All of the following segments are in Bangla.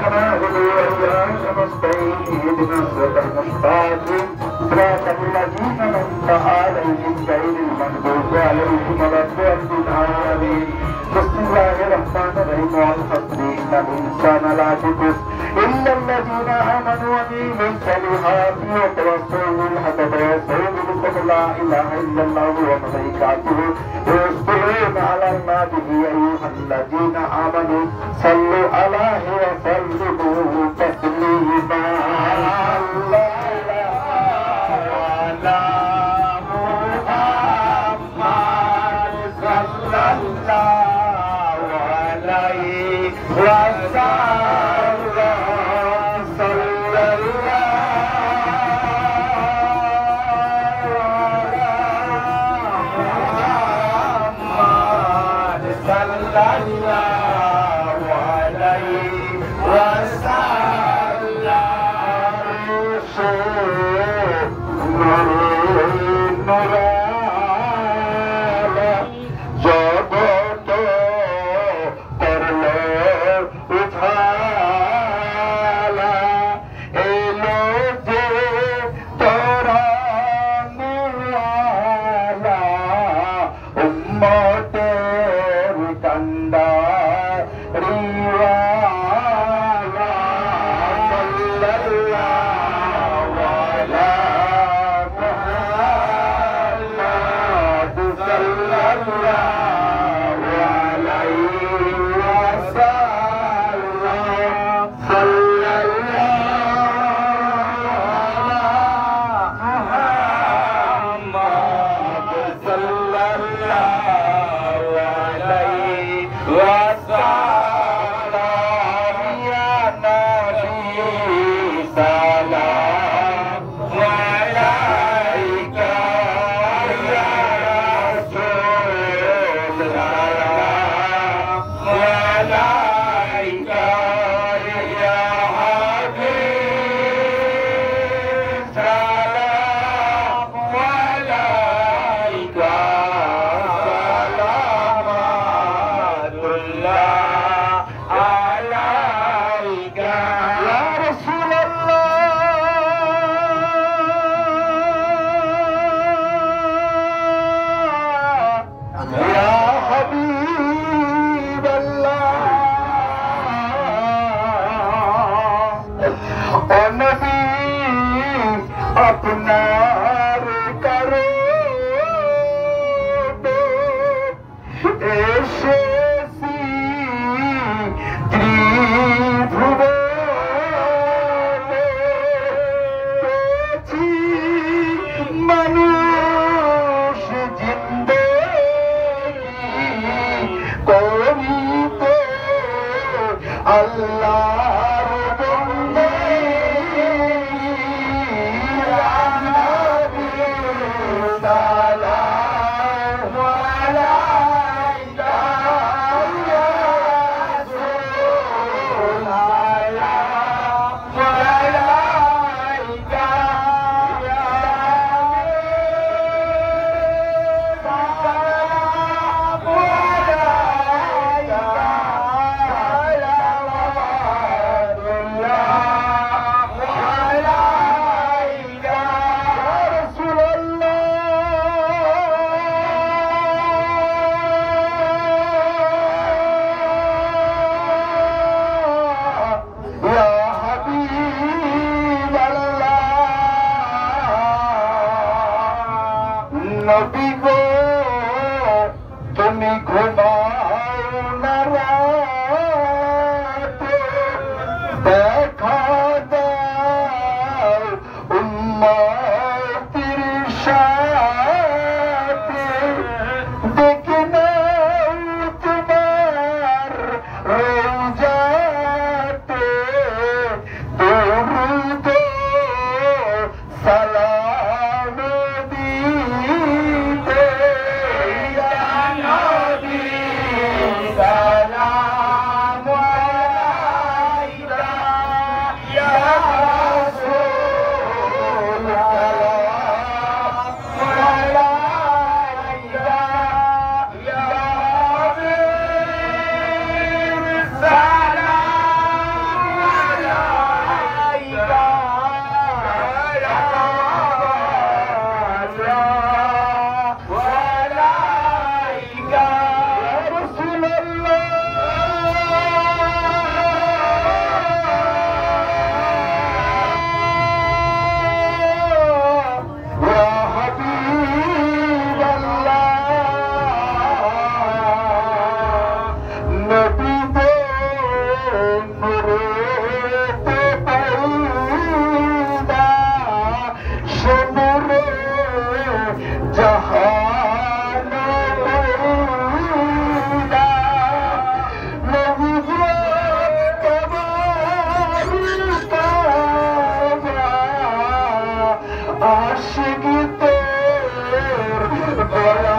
Come on. نستعين اهدنا الصراط المستقيم صراط الذين أنعمت عليهم غير المغضوب عليهم ولا الضالين آمين بسم الله الرحمن الرحيم والعصر إن الإنسان لفي إلا الذين آمنوا وعملوا الصالحات وتواصوا بالحق وتواصوا بالصبر لا إله إلا الله وملائكته يصلون على النبي يا أيها الذين آمنوا صلوا عليه وسلموا تسليما Salam আশিকি তোর গলা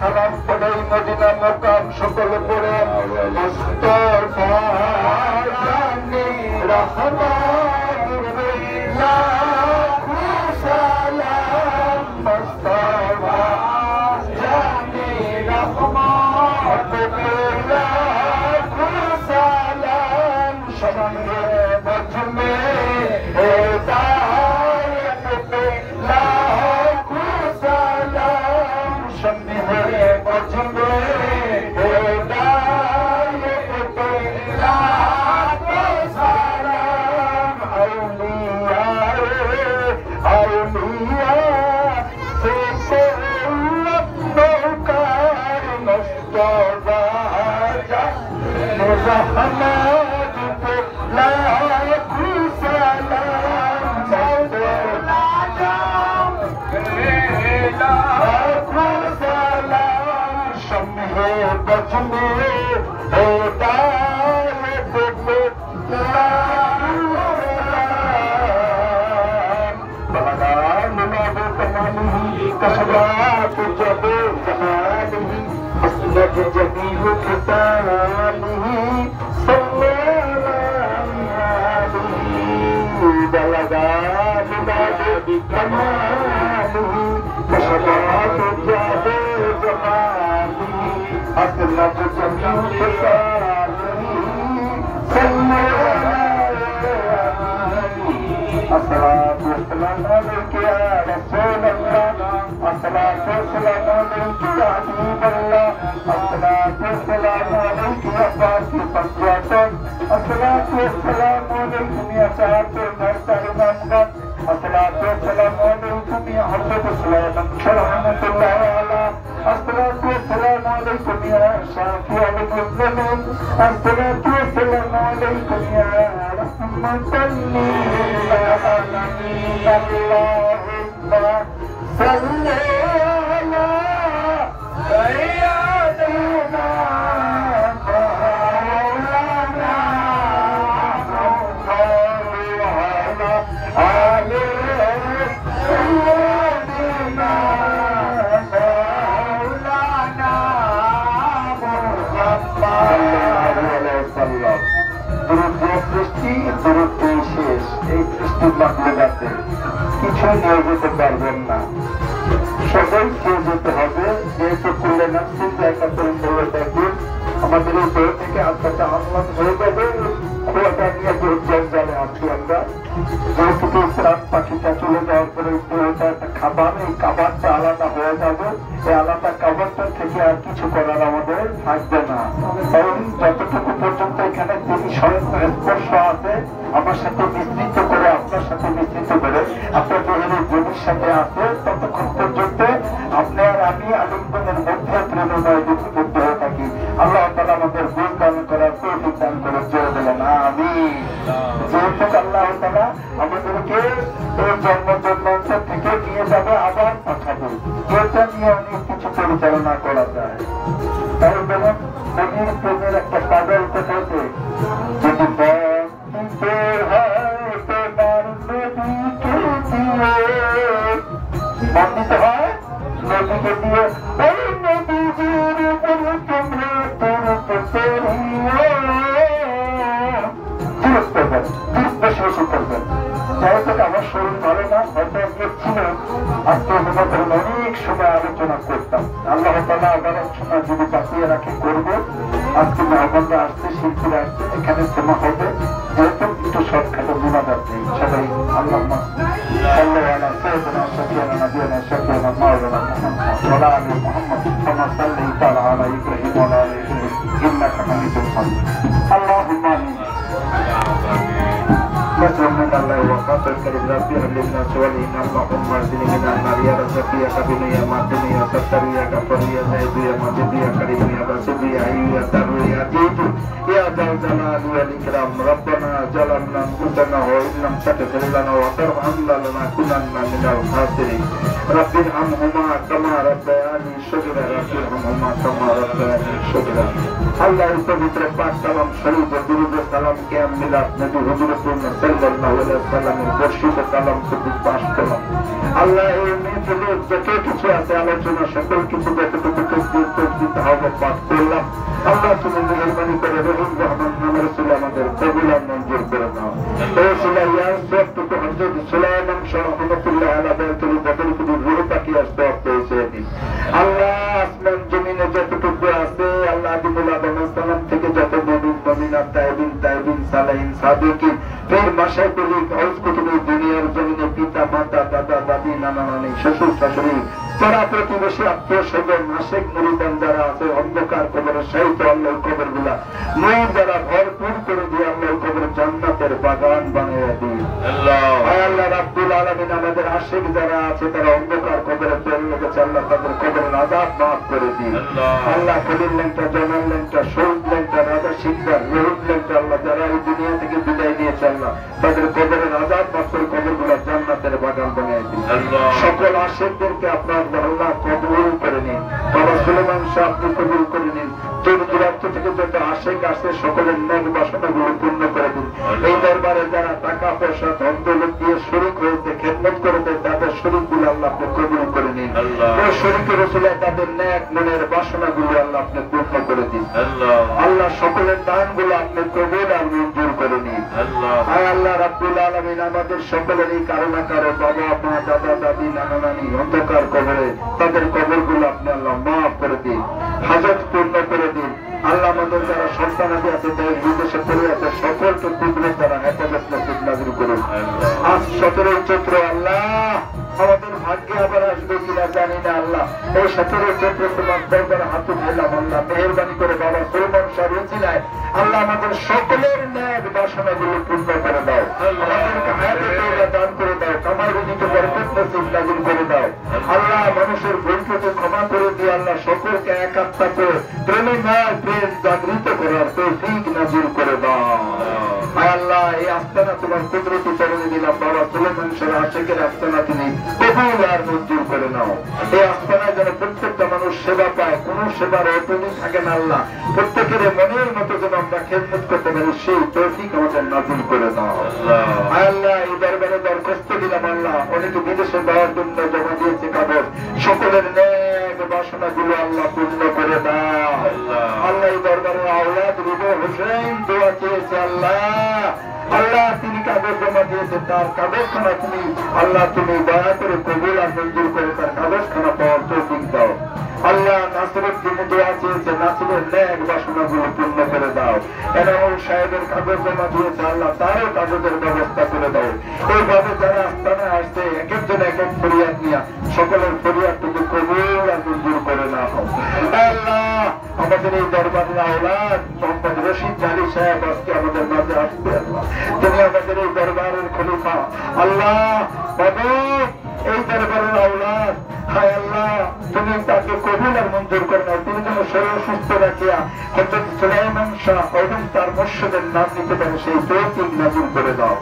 সালাম পড়ে মদিনা মকাম সকল পড়ে মুস্তাফা জানি রহমান লাখো সালাম মুস্তাফা জানি রহমান লাখো সালাম সঙ্গে বজমে কিছু নিয়ে যেতে পারবেন না, সবাই খেয়ে যেতে হবে। যেহেতু খুললে না বলে থাকবেন আমাদের এই বই থেকে আত্মাটা আহ্বান হয়ে যাবে। খোলাটা নিয়ে জঞ্জালে আছি আমরা, যেহেতু প্রাণ পাখিটা চলে যাওয়ার পরে একটা খাবার, এই খাবারটা আলাদা হওয়া নবীর সাথে আছে ততক্ষণ পর্যন্ত আপনি আর আমি আলিঙ্গনের মধ্যে প্রেরণায় লিপিবদ্ধ হয়ে থাকি। আল্লাহ তাআলা আমাদের ভুল দান করার তৌফিক দান করে জোরে বলেন আমিন। যেহেতু আল্লাহ তাআলা আমাদেরকে এই জন্মান্তর থেকে নিয়ে যাবে, আবার পাঠাবে, এটা নিয়ে অনেক কিছু পরিচালনা করা যায়। তাই বলুন নবীর প্রেমের একটা পাগল কোথাতে যদি বলতে হয় তোমার নবীকে দিয়ে, বন্দিত হয় নবীকে দিয়ে, ওই নবীজির উপরে তোমরা তুরুপ করিও, তুরুপ করবেন, তুরুপ বেশি বেশি করবেন। যেহেতু আমার শরীর ভালো না, হয়তো ছিল আজকে অনেক সময় আলোচনা করতাম। আল্লাহ তাআলা আবার সময় যদি বাঁচিয়ে রাখে করবো। আজকে মেহমানরা আসছে, শিল্পীরা আসছে, এখানে জমা হবে, যেহেতু একটু শর্টকাটে মোনাজাত নেই। সবাই আল্লাহুম্মা সাল্লি আলা সাইয়্যিদিনা শাফিঈনা নাবিয়িনা শাফিঈনা মাওলানা মুহাম্মদ ওয়া আলা আলি মুহাম্মদ কামা সাল্লাইতা আলা ইব্রাহিম ওয়া আলা আলি ইব্রাহিম ইন্নাকা হামিদুম মাজিদ। আল্লাহুম্মা আমিন। من الله وقاتل كريم ربي هب لي من الصالحين اللهم اجعلني من النار يا رزاق يا كريم يا متين يا ستار يا غفور يا زاهد يا مجيد يا كريم يا باسط يا حي يا تر يا عزيز يا ذا الجلال والاكرام ربنا ظلمنا انفسنا وان لم تغفر لنا وترحمنا لنكونن من الخاسرين رب ارحمهما كما ربياني صغيرا رب ارحمهما كما ربياني صغيرا আল্লাহর পবিত্র পাক সালাম শরীফ ও দুরূদ ও সালাম কিয়াম মিলাদ নবী হুজুর সাল্লাল্লাহু আলাইহি ওয়াসাল্লামের বর্ষিত সালাম সুবুত পাশ করলাম। আল্লাহ এই মেহফিলে যত কিছু আছে আলোচনা সকল কিছু যতটুকু তসবিহ হবে পাঠ করলাম। আল্লাহ তুমি মেহেরবানি করে রহিম রহমান নামের রাসূল আমাদের কবুল আর মঞ্জুর করে নাও। এই সুলাইয়া সবটুকু হযরত সুলাইমান রাহমাতুল্লাহ আলাইহি বাইতুল বদরপুর রূহ পাকি আসতে পেয়েছে। আল্লাহ আসমান জমিনে যতটুকু আছে আল্লাহ আদিমুল আদম সালাম থেকে যত নবী নবীনা তাইবিন তাইবিন সালাহিন সাদিকিন ফির মাশাইখুল গাউস কুতুব দুনিয়ার জমিনে পিতা মাতা দাদা দাদি নানা নানি শ্বশুর শাশুড়ি যারা প্রতিবেশী আত্মীয় স্বজন আশিক মুরিদান যারা আছে অন্ধকার কবরের সাহিত্য আল্লাহর কবরগুলা নূর যারা ভরপুর করে দিয়ে আল্লাহর কবর জান্নাতের বাগান বানিয়ে দিই। আল্লাহ রাব্বুল আলামিন আমাদের আশিক যারা আছে তারা অন্ধকার কবরে চলে গেছে, আল্লাহ তাদের কবরের আযাব মাফ করে দিন। আল্লাহ খলিল লেংটা জামাল লেংটা শহীদ লেংটা রাজা শিকদার রহিম লেংটা আল্লাহ যারা এই দুনিয়া থেকে বিদায় নিয়েছে আল্লাহ তাদের কবরের আযাব মাফ করে কবরগুলো জান্নাতের বাগান বানিয়ে দিন। সকল আশিকদেরকে আপনার আল্লাহ কবুল করে নিন। বাবা সুলেমান শাহ আপনি কবুল করে নিন। দূর দূরান্ত থেকে যত আশিক আসে সকলের নেক বাসনাগুলো পূর্ণ করে দিন। এই দরবারে যারা টাকা পয়সা ধন দৌলত দিয়ে শরীক হয়েছে খেদমত করে দেয় তাদের শরীকগুলো আল্লাহ আপনি কবুল করে নিন। ওই শরীকের রসুলে তাদের নেক মনের বাসনাগুলো আল্লাহ আপনি পূর্ণ করে দিন। আল্লাহ সকলের দানগুলো আপনি কবুল আর মঞ্জুর করে নিন। আল্লাহ রাব্বুল আলামিন আমাদের সকলের এই কারণা কারো বাবা মা দাদা দাদি নানা নানি অন্ধকার কবরে তাদের কবরগুলো আপনি আল্লাহ মাফ করে দিন, হাজত পূর্ণ করে দিন। আল্লাহ আমাদের যারা সন্তানাদি আছে দেশ বিদেশে পড়ে আছে সকলকে কুদরত দ্বারা হেফাজত নসিব নাযিল করুন। আজ 17 চৈত্র আল্লাহ আমাদের ভাগ্যে আবার আসবে কিনা জানি না। আল্লাহ এই 17 চৈত্র তোমার দরবারে হাত উঠাইলাম আল্লাহ মেহেরবানি করে বাবা সুলেমান শাহ রুচিলায় আল্লাহ আমাদের সকলের ন্যায় বাসনাগুলো পূর্ণ করে দাও। আমাদেরকে হায়াতে দান করে দাও, কামাই রুজিতে বরকত নসিব নাযিল করে দাও। আল্লাহ মানুষের ভুলকে ক্ষমা করে দিয়ে আল্লাহ সকলকে একাত্মা করে প্রেমময় প্রেম জাগৃত করার তৌফিক নাযিল করে দাও। আল্লাহ এই আস্তানা তোমার কুদরতি চরণে দিলাম বাবা সুলেমান শাহ আশিকের আস্তানা তুমি কবুল আর মঞ্জুর করে নাও। এই আস্তানায় যেন প্রত্যেকটা মানুষ সেবা পায়, কোন সেবার অটুনি থাকে না আল্লাহ, প্রত্যেকের মনের মতো যেন আমরা খেদমত করতে পারি সেই তৌফিক আমাদের নাযিল করে দাও। আল্লাহ এই দরবারে দরখাস্ত দিলাম আল্লাহ অনেকে বিদেশে যাওয়ার জন্য জমা দিয়েছে কাগজ সকলের নেক বাসনাগুলো আল্লাহ পূর্ণ করে দাও। আল্লাহ এই দরবারে আওলাদ রুবে হোসেন দোয়া চেয়েছে আল্লাহ আল্লাহ তিনি কাগজ জমা দিয়েছে তার কাগজখানা তুমি আল্লাহ তুমি দয়া করে কবুল আর মঞ্জুর করে তার কাগজখানা পাওয়ার তৌফিক দাও। আল্লাহ নাসিরের জন্য দোয়া চেয়েছে নাসিরের নেক বাসনাগুলো পূর্ণ করে দাও। এনামুল সাহেবের কাগজ জমা দিয়েছে আল্লাহ তারও কাগজের ব্যবস্থা করে দাও। এইভাবে যারা আস্তানে আসছে এক একজন এক এক ফরিয়াদ নিয়ে সকলের ফরিয়াদ তুমি কবুল আর মঞ্জুর করে নাও। আল্লাহ আমাদের এই দরবারের আওলাদ মোহাম্মদ রশিদ আলী সাহেব আজকে আমাদের মাঝে আসবে আল্লাহ তিনি আমাদের এই দরবারের খলিফা আল্লাহ বাবা এই দরবারের আওলাদ হায় আল্লাহ তুমি তাকে কবুল আর মঞ্জুর করে নাও। তুমি যেন শরীর সুস্থ রাখিয়া হযরত সুলাইমান শাহ এবং তার মুর্শিদের নাম নিতে পারে সেই তৌফিক নাযিল করে দাও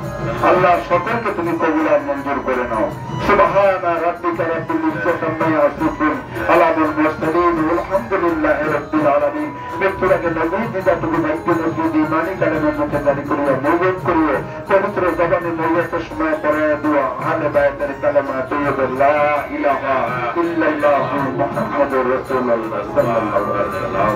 আল্লাহ। সকলকে তুমি কবুল আর মঞ্জুর করে নাও। সুবহানা রাব্বিকা রাব্বিল ইজ্জাতি আম্মা ইয়াসিফুন আলামুল মুরসালিন আলহামদুলিল্লাহি রাব্বিল আলামিন। মৃত্যুর আগে নবী দিদাতুল মাইকে নবী ইমানি কালেমার মুখে জারি করিয়া মৌজুদ করিয়ে পবিত্র জবানে মরিয়াতে সময় পড়ে দোয়া আহলে বাইতের কালেমা তৈয়ব লা ইলাহা ইল্লাল্লাহু মুহাম্মাদুর রাসূলুল্লাহ সাল্লাল্লাহু আলাইহি ওয়াসাল্লাম।